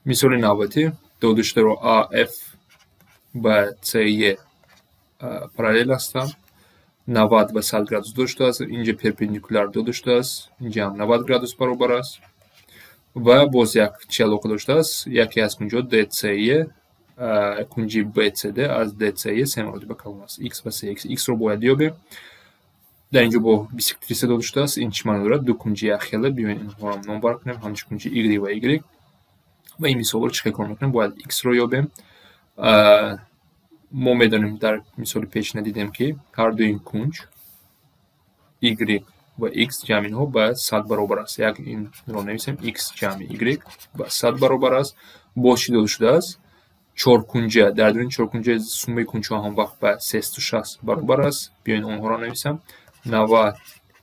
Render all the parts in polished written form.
مثال 90 دو داشته رو AF با CE پارالل هستند. 90 به 100 گرادوس داشته است. اینجا پرپندیکولار دو داشته است. اینجا هم 90 گرادوس برابر است. و باز یک چلوک داشته است. یکی از کنجا DCE کنجی BCD از DCE سه مراتب کلان است. X و CX. X رو باید بیابیم. در اینجا با بیسکتریسه داشته است. این چی معنی دارد؟ دو کنجی اخیله بیاین اینها رو نام برکنیم. همچنین کنجی Y و Y. و این مثال رو چه کار میکنیم؟ باید X رو یابیم. ما میدانیم در مثال پیش ندیدیم که هر دو این کنج Y و X جمع اینها به 100 برابر است. یک این رو نویسیم X جمع Y به 100 برابر است. باز چی داده شده است؟ چهار کنجه در این چهار کنجه سومه کنجه هم وقت به 360 برابر است. بیاین آنها را نویسم. 90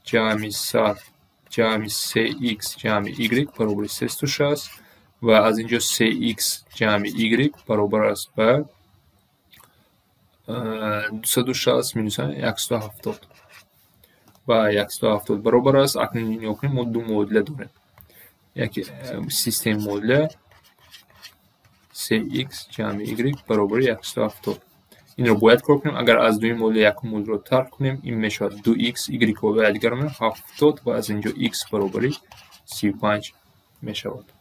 جمع 100 جمع 3x جمع y برابر 360 و از اینجا 3x جمع y برابر است به 260 مینوس 170 و 170 برابر است. اکنون این کنیم ما دو مدل داریم. یک سیستم مدل 3x جمع y برابر 170. این رو باید کار کنیم. اگر از دوی مدل یک مدل رو ترک کنیم این میشه 2x y رو باید دیگر 70 و از اینجا x برابر 35 میشود.